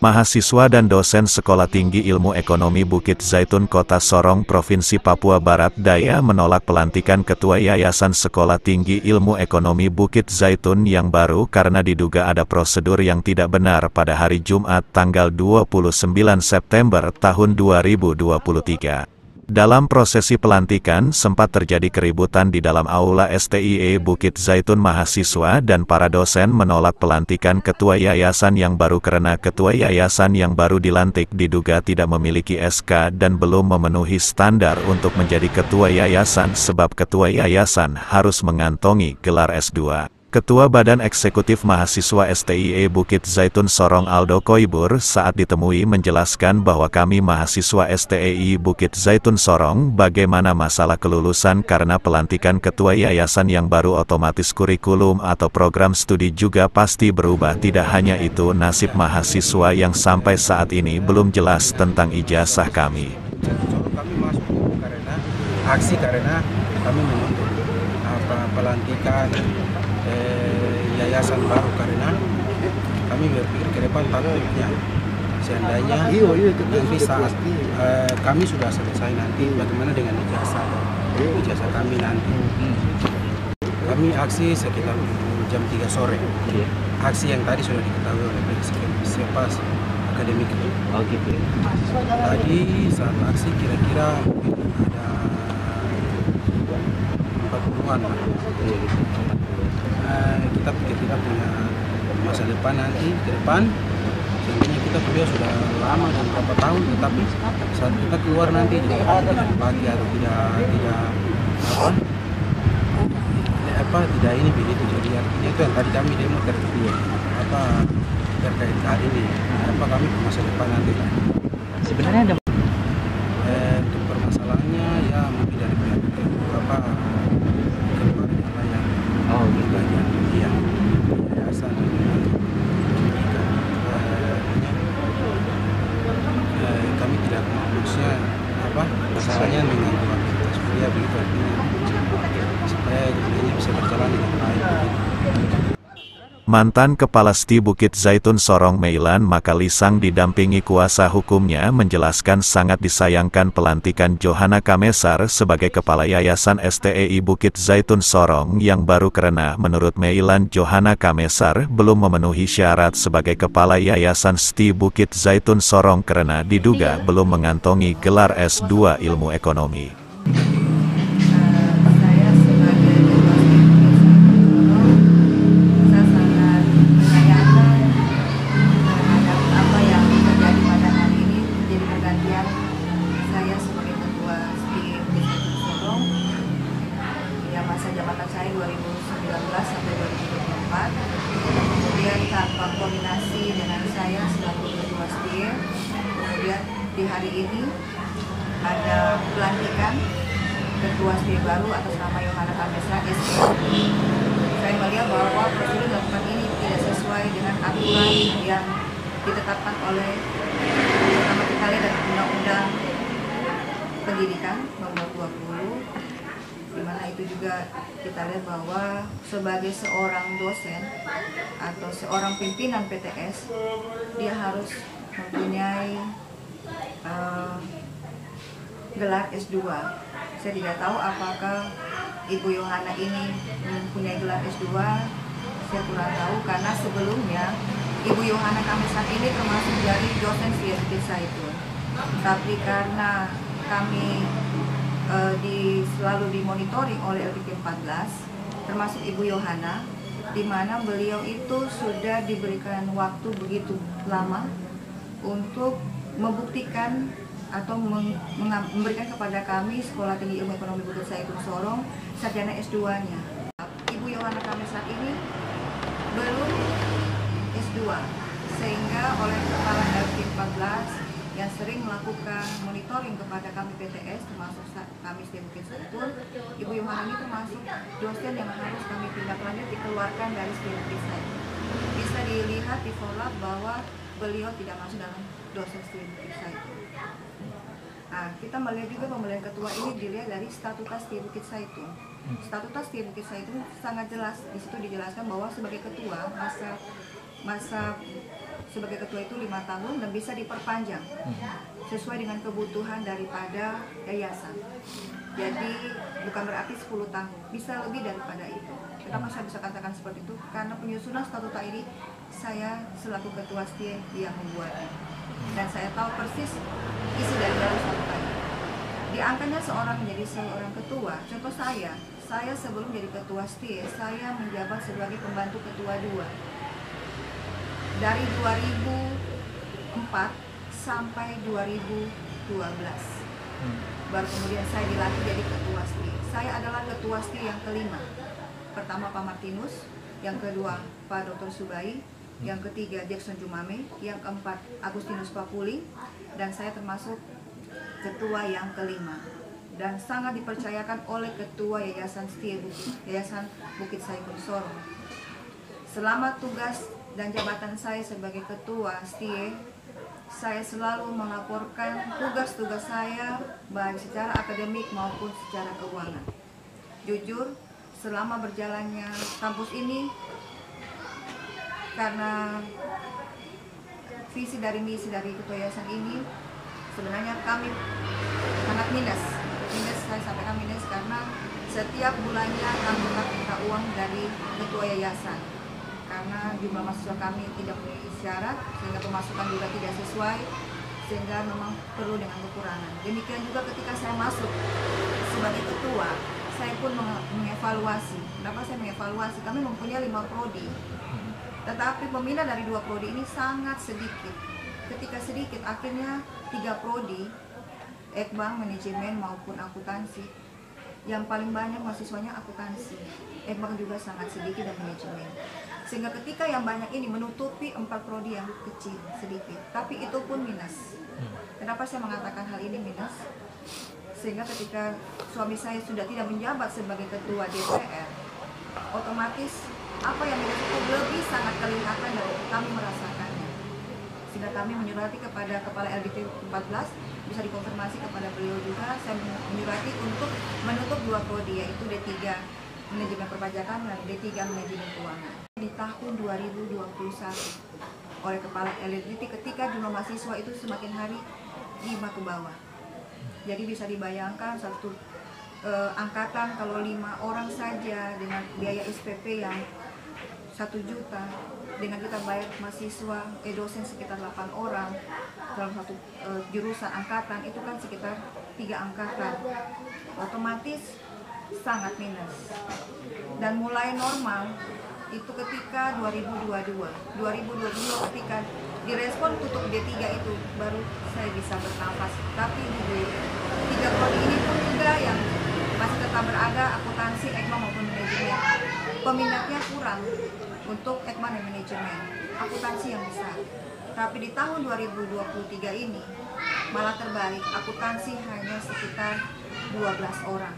Mahasiswa dan dosen Sekolah Tinggi Ilmu Ekonomi Bukit Zaitun Kota Sorong, Provinsi Papua Barat Daya menolak pelantikan Ketua Yayasan Sekolah Tinggi Ilmu Ekonomi Bukit Zaitun yang baru karena diduga ada prosedur yang tidak benar pada hari Jumat tanggal 29 September tahun 2023. Dalam prosesi pelantikan sempat terjadi keributan di dalam aula STIE Bukit Zaitun. Mahasiswa dan para dosen menolak pelantikan ketua yayasan yang baru karena ketua yayasan yang baru dilantik diduga tidak memiliki SK dan belum memenuhi standar untuk menjadi ketua yayasan sebab ketua yayasan harus mengantongi gelar S2. Ketua Badan Eksekutif Mahasiswa STIE Bukit Zaitun Sorong Aldo Koibur saat ditemui menjelaskan bahwa kami mahasiswa STIE Bukit Zaitun Sorong bagaimana masalah kelulusan karena pelantikan ketua yayasan yang baru otomatis kurikulum atau program studi juga pasti berubah. Tidak hanya itu, nasib mahasiswa yang sampai saat ini belum jelas tentang ijazah kami. Kami masuk karena aksi karena kami menuntut pelantikan yayasan baru karena kami berpikir ke depan takutnya seandainya nanti saat kami sudah selesai nanti bagaimana dengan ijazah kami nanti. Kami aksi sekitar jam 3 sore. Aksi yang tadi sudah diketahui oleh Sepas Akademik. Oh gitu. Tadi saat aksi kira-kira ada 40-an lah. Kita pikir kita punya masa depan nanti ke depan, sebenarnya kita kuliah sudah lama dan berapa tahun, tetapi saat kita keluar nanti tidak berbagi atau tidak ini begitu. Jadi artinya itu yang tadi kami demo terkait hal ini, kami masa depan nanti. Sebenarnya ada untuk permasalahannya ya mungkin dari pihak keluarga yang bagian yayasan kami tidak maksudnya masalahnya dengan kualitas kuliah begitu supaya kuliahnya bisa berjalan dengan baik. Mantan Kepala STI Bukit Zaitun Sorong Meilan Makalisang didampingi kuasa hukumnya menjelaskan sangat disayangkan pelantikan Johana Kamesar sebagai Kepala Yayasan STIE Bukit Zaitun Sorong yang baru karena menurut Meilan Johana Kamesar belum memenuhi syarat sebagai Kepala Yayasan STI Bukit Zaitun Sorong karena diduga belum mengantongi gelar S2 Ilmu Ekonomi. Masa jabatan saya 2019 sampai 2024, kemudian tanpa koordinasi dengan saya selaku ketua STIE, kemudian di hari ini ada pelantikan ketua STIE baru atas nama Johana Kamesar SPP. Saya melihat bahwa prosedur dilakukan ini tidak sesuai dengan aturan yang ditetapkan oleh pertama kita lihat dari Undang-Undang Pendidikan Nomor 20, di mana itu juga kita lihat bahwa sebagai seorang dosen atau seorang pimpinan PTS dia harus mempunyai gelar S2. Saya tidak tahu apakah Ibu Johana ini mempunyai gelar S2, saya kurang tahu karena sebelumnya Ibu Johana Kamesar ini termasuk dari dosen Bukit Zaitun. Tapi karena kami selalu dimonitoring oleh LPK 14, termasuk Ibu Johana, di mana beliau itu sudah diberikan waktu begitu lama untuk membuktikan atau memberikan kepada kami Sekolah Tinggi Ilmu Ekonomi Bukit Zaitun Sorong sarjana S2-nya. Ibu Johana Kamesar ini belum S2, sehingga oleh Kepala LPK 14 yang sering melakukan monitoring kepada kami PTS, termasuk kami STIE Bukit Zaitun, Ibu Johana ini termasuk dosen yang harus kami tindak lanjut dikeluarkan dari STIE Bukit Zaitun. Bisa dilihat di follow bahwa beliau tidak masuk dalam dosen STIE Bukit Zaitun. Nah, kita melihat juga pemilihan ketua ini dilihat dari statuta STIE Bukit Zaitun. Statuta STIE Bukit Zaitun sangat jelas, di situ dijelaskan bahwa sebagai ketua masa sebagai ketua itu 5 tahun dan bisa diperpanjang sesuai dengan kebutuhan daripada yayasan. Jadi bukan berarti 10 tahun, bisa lebih daripada itu. Kenapa saya bisa katakan seperti itu? Karena penyusunan statuta ini saya selaku ketua STIE yang membuatnya. Dan saya tahu persis isi dari dalam statuta ini. Diangkatnya seorang menjadi seorang ketua. Contoh saya sebelum jadi ketua STIE, saya menjabat sebagai pembantu ketua 2. Dari 2004 sampai 2012. Baru kemudian saya dilantik jadi ketua STIE. Saya adalah ketua STIE yang kelima. Pertama Pak Martinus, yang kedua Pak Dr. Subai, yang ketiga Jackson Jumame, yang keempat Agustinus Papuli, dan saya termasuk ketua yang kelima. Dan sangat dipercayakan oleh ketua Yayasan STIE, Yayasan Bukit Zaitun Sorong. Selama tugas dan jabatan saya sebagai ketua STIE, saya selalu melaporkan tugas-tugas saya baik secara akademik maupun secara keuangan. Jujur, selama berjalannya kampus ini, karena visi dari misi dari ketua yayasan ini, sebenarnya kami sangat minus. Saya sampaikan minus karena setiap bulannya kami minta uang dari ketua yayasan. Karena jumlah mahasiswa kami tidak memenuhi syarat, sehingga pemasukan juga tidak sesuai, sehingga memang perlu dengan kekurangan. Demikian juga ketika saya masuk sebagai ketua, saya pun mengevaluasi. Kenapa saya mengevaluasi? Kami mempunyai 5 prodi, tetapi peminat dari 2 prodi ini sangat sedikit. Ketika sedikit, akhirnya 3 prodi, Ekbang, manajemen maupun akuntansi. Yang paling banyak mahasiswanya akuntansi. Ekbang juga sangat sedikit dan manajemen. Sehingga ketika yang banyak ini menutupi 4 prodi yang kecil, sedikit. Tapi itu pun minus. Kenapa saya mengatakan hal ini minus? Sehingga ketika suami saya sudah tidak menjabat sebagai ketua DPR, otomatis apa yang minus itu lebih sangat kelihatan dan kami merasakannya. Sehingga kami menyurati kepada Kepala LDT 14, bisa dikonfirmasi kepada beliau juga, saya menyurati untuk menutup 2 prodi, yaitu D3 Manajemen Perpajakan dan D3 Manajemen Keuangan. Di tahun 2021 oleh Kepala LDT ketika jumlah mahasiswa itu semakin hari 5 ke bawah. Jadi bisa dibayangkan satu angkatan kalau 5 orang saja dengan biaya SPP yang 1 juta, dengan kita bayar mahasiswa, dosen sekitar 8 orang dalam satu jurusan angkatan, itu kan sekitar 3 angkatan. Otomatis sangat minus. Dan mulai normal itu ketika 2022 ketika direspon tutup D3 itu baru saya bisa bernafas. Tapi di 3 prodi ini pun juga yang masih tetap berada, akuntansi, Ekma maupun manajemen, peminatnya kurang untuk Ekma dan manajemen, akuntansi yang besar. Tapi di tahun 2023 ini malah terbalik, akuntansi hanya sekitar 12 orang.